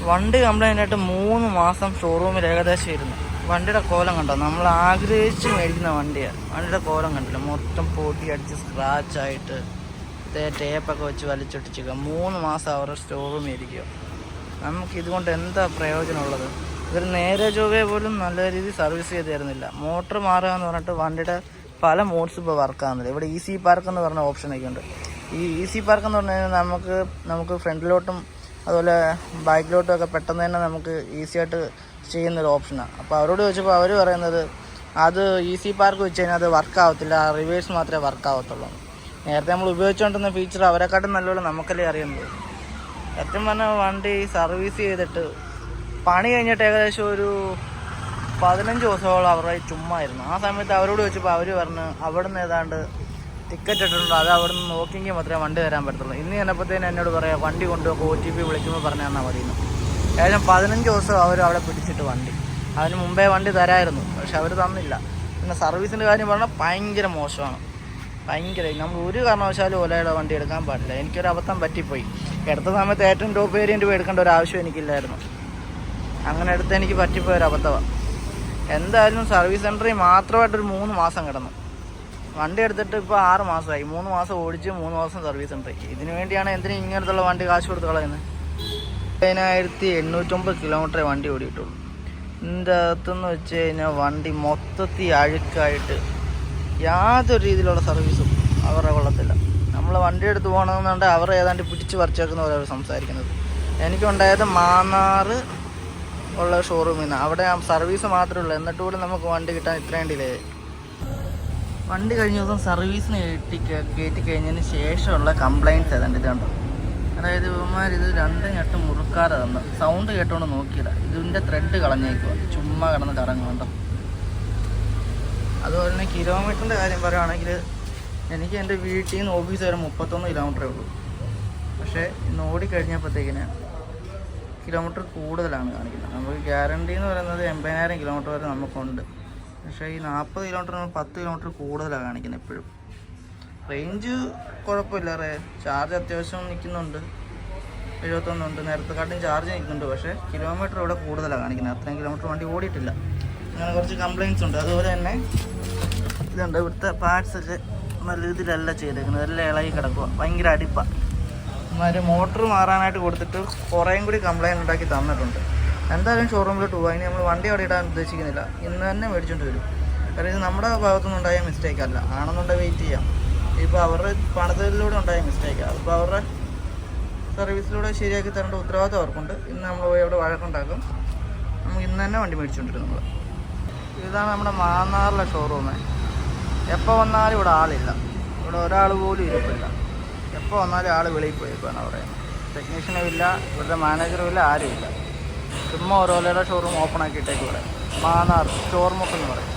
വണ്ടി കംപ്ലൈൻ്റ് ആയിട്ട് 3 മാസം ഷോറൂമിൽ ഏകദേശം ഇരുന്നു. വണ്ടിയുടെ കോലം കണ്ടോ? നമ്മൾ ആഗ്രഹിച്ച് മേടിക്കുന്ന വണ്ടിയാണ്. വണ്ടിയുടെ കോലം കണ്ടില്ല, മൊത്തം പൊടി അടിച്ച് സ്ക്രാച്ചായിട്ട് ടേപ്പൊക്കെ വെച്ച് വലിച്ചൊട്ടിച്ചിരിക്കുക. 3 മാസം അവരുടെ ഷോറൂമിൽ ഇരിക്കുക. നമുക്ക് ഇതുകൊണ്ട് എന്താ പ്രയോജനമുള്ളത്? ഇവർ നേരെ ചൊവ്വേ പോലും നല്ല രീതിയിൽ സർവീസ് ചെയ്ത് തരുന്നില്ല. മോട്ടർ മാറുക എന്ന് പറഞ്ഞിട്ട് വണ്ടിയുടെ പല മോഡ്സ് ഇപ്പോൾ വർക്കാകുന്നില്ല. ഇവിടെ ഈസി പാർക്ക് എന്ന് പറഞ്ഞ ഓപ്ഷനൊക്കെ ഉണ്ട്. ഈ ഈസി പാർക്ക് എന്ന് പറഞ്ഞു കഴിഞ്ഞാൽ നമുക്ക് ഫ്രണ്ടിലോട്ടും അതുപോലെ ബാക്കിലോട്ടും ഒക്കെ പെട്ടെന്ന് തന്നെ നമുക്ക് ഈസി ആയിട്ട് ചെയ്യുന്നൊരു ഓപ്ഷനാണ്. അപ്പോൾ അവരോട് ചോദിച്ചപ്പോൾ അവർ പറയുന്നത് അത് ഈസി പാർക്ക് വെച്ച് കഴിഞ്ഞാൽ അത് വർക്കാവത്തില്ല, റിവേഴ്സ് മാത്രമേ വർക്കാവത്തുള്ളൂ. നേരത്തെ നമ്മൾ ഉപയോഗിച്ചുകൊണ്ടിരുന്ന ഫീച്ചർ അവരെക്കാട്ടും നല്ലപോലെ നമുക്കല്ലേ അറിയുന്നത്. സത്യം പറഞ്ഞാൽ വണ്ടി സർവീസ് ചെയ്തിട്ട് പണി കഴിഞ്ഞിട്ട് ഏകദേശം ഒരു 15 ദിവസത്തോളം അവരുടെ ചുമ്മായിരുന്നു. ആ സമയത്ത് അവരോട് ചോദിച്ചപ്പോൾ അവർ പറഞ്ഞു അവിടെ നിന്ന് ഏതാണ്ട് ടിക്കറ്റ് ഇട്ടിട്ടുണ്ട്, അത് അവിടെ നിന്ന് നോക്കിയെങ്കിൽ മാത്രമേ വണ്ടി തരാൻ പറ്റത്തുള്ളൂ. ഇന്ന് ചെന്നപ്പോഴത്തേനും എന്നോട് പറയാം വണ്ടി കൊണ്ടുപോകും, OTP വിളിക്കുമ്പോൾ പറഞ്ഞു തന്നാൽ മതിയെന്ന്. ഏകദേശം 15 ദിവസം അവർ അവിടെ പിടിച്ചിട്ട് വണ്ടി. അതിന് മുമ്പേ വണ്ടി തരായിരുന്നു, പക്ഷെ അവർ തന്നില്ല. പിന്നെ സർവീസിൻ്റെ കാര്യം പറഞ്ഞാൽ ഭയങ്കര മോശമാണ്. നമ്മൾ ഒരു കാരണവശാലും ഓലയുടെ വണ്ടി എടുക്കാൻ പാടില്ല. എനിക്കൊരു അബദ്ധം പറ്റിപ്പോയി. എടുത്ത സമയത്ത് ഏറ്റവും ടോപ്പ് വേരിയൻ്റ് പോയി എടുക്കേണ്ട ഒരു ആവശ്യം എനിക്കില്ലായിരുന്നു. അങ്ങനെ എടുത്ത് എനിക്ക് പറ്റിപ്പോയൊരു അബദ്ധമാണ്. എന്തായാലും സർവീസ് സെൻറ്ററിൽ മാത്രമായിട്ടൊരു 3 മാസം കിടന്നു. വണ്ടി എടുത്തിട്ട് ഇപ്പോൾ 6 മാസമായി. 3 മാസം ഓടിച്ച് 3 മാസം സർവീസ് സെൻറ്ററിൽ. ഇതിനു വേണ്ടിയാണ് എന്തിനും ഇങ്ങനത്തുള്ള വണ്ടി കാശ് കൊടുത്ത് കളയുന്നത്. 1809 കിലോമീറ്ററേ വണ്ടി ഓടിയിട്ടുള്ളൂ. ഇതിൻ്റെ അകത്തുനിന്ന് വെച്ച് കഴിഞ്ഞാൽ വണ്ടി മൊത്തത്തിൽ അഴുക്കായിട്ട് യാതൊരു രീതിയിലുള്ള സർവീസും അവരുടെ കൊള്ളത്തില്ല. നമ്മൾ വണ്ടി എടുത്ത് പോകണമെന്നുണ്ടെങ്കിൽ അവർ ഏതാണ്ട് പിടിച്ച് പറിച്ചേക്കുന്ന പോലെ അവർ സംസാരിക്കുന്നത്. എനിക്കുണ്ടായത് മാന്നാർ ഉള്ള ഷോറൂമിൽ നിന്ന്. അവിടെ സർവീസ് മാത്രമേ ഉള്ളൂ, എന്നിട്ട് പോലും നമുക്ക് വണ്ടി കിട്ടാൻ ഇത്രയും ഡിലേ. വണ്ടി കഴിഞ്ഞ ദിവസം സർവീസിന് കയറ്റി കഴിഞ്ഞതിന് ശേഷമുള്ള കംപ്ലയിൻറ്റ്സ് ഏതാണ്ട് ഇതുണ്ട്. അതായത് ഇവന്മാർ ഇത് 2 ഞെട്ട് മുറുക്കാതെ തന്നു. സൗണ്ട് കേട്ടോണ്ട് നോക്കിയില്ല, ഇതിൻ്റെ ത്രെഡ് കളഞ്ഞേക്കുക, ചുമ്മാ കിടന്ന് കറങ്ങുന്നുണ്ടോ. അതുപോലെ തന്നെ കിലോമീറ്ററിൻ്റെ കാര്യം പറയുകയാണെങ്കിൽ എനിക്ക് എൻ്റെ വീട്ടിൽ നിന്ന് ഓഫീസ് വരെ 31 കിലോമീറ്ററേ ഉള്ളൂ. പക്ഷേ ഇന്ന് ഓടിക്കഴിഞ്ഞപ്പോഴത്തേക്കിന് കിലോമീറ്റർ കൂടുതലാണ് കാണിക്കുന്നത്. നമുക്ക് ഗ്യാരണ്ടി എന്ന് പറയുന്നത് 80,000 കിലോമീറ്റർ വരെ നമുക്കുണ്ട്. പക്ഷേ ഈ 40 കിലോമീറ്ററിന് 10 കിലോമീറ്റർ കൂടുതലാണ് കാണിക്കുന്നത് എപ്പോഴും. റേഞ്ച് കുഴപ്പമില്ല, ചാർജ് അത്യാവശ്യം നിൽക്കുന്നുണ്ട്, 71 ഉണ്ട്. നേരത്തെക്കാട്ടും ചാർജ് നിൽക്കുന്നുണ്ട്. പക്ഷേ കിലോമീറ്റർ ഇവിടെ കൂടുതലാണ് കാണിക്കുന്നത്. അത്രയും കിലോമീറ്റർ വണ്ടി ഓടിയിട്ടില്ല. അങ്ങനെ കുറച്ച് കംപ്ലയിൻറ്റ്സ് ഉണ്ട്. അതുപോലെ തന്നെ ഇതുണ്ട്, ഇവിടുത്തെ പാർട്സൊക്കെ നല്ല ഇതിലല്ല ചെയ്തേക്കുന്നത്, എല്ലാം ഇളകി കിടക്കുക, ഭയങ്കര അടിപ്പാണ്. ഇമാര് മോട്ടർ മാറാനായിട്ട് കൊടുത്തിട്ട് കുറേയും കൂടി കംപ്ലയിൻറ്റ് ഉണ്ടാക്കി തന്നിട്ടുണ്ട്. എന്തായാലും ഷോറൂമിലോട്ട് പോകാം. ഇനി നമ്മൾ വണ്ടി അവിടെ ഇടാൻ ഉദ്ദേശിക്കുന്നില്ല, ഇന്ന് തന്നെ മേടിച്ചുകൊണ്ട് വരും. കാരണം ഇത് നമ്മുടെ ഭാഗത്തുനിന്ന് ഉണ്ടായ മിസ്റ്റേക്ക് അല്ല, ആണെന്നുണ്ടെങ്കിൽ വെയിറ്റ് ചെയ്യാം. ഇപ്പോൾ അവരുടെ പണിതലിലൂടെ ഉണ്ടായ മിസ്റ്റേക്കാണ്. അതിപ്പോൾ അവരുടെ സർവീസിലൂടെ ശരിയാക്കി തരേണ്ട ഉത്തരവാദിത്വം അവർക്കുണ്ട്. ഇന്ന് നമ്മൾ പോയി അവിടെ വഴക്കുണ്ടാക്കും. നമുക്ക് ഇന്ന് തന്നെ വണ്ടി മേടിച്ചുകൊണ്ടിരും നമ്മൾ. ഇതാണ് നമ്മുടെ മാന്നാറിലെ ഷോറൂമ്. എപ്പോൾ വന്നാലും ഇവിടെ ആളില്ല, ഇവിടെ ഒരാൾ പോലും ഇരിപ്പില്ല. എപ്പോൾ വന്നാലും ആൾ വെളിയിൽ പോയേക്കാണ് പറയുന്നത്. ടെക്നീഷ്യനും ഇല്ല, ഇവിടുത്തെ മാനേജറും ഇല്ല, ആരുമില്ല. ചുമ്മാ ഓരോലയുടെ ഷോറൂം ഓപ്പൺ ആക്കിയിട്ടേക്ക് ഇവിടെ മാന്നാർ സ്റ്റോർ മുക്ക് എന്ന് പറയും.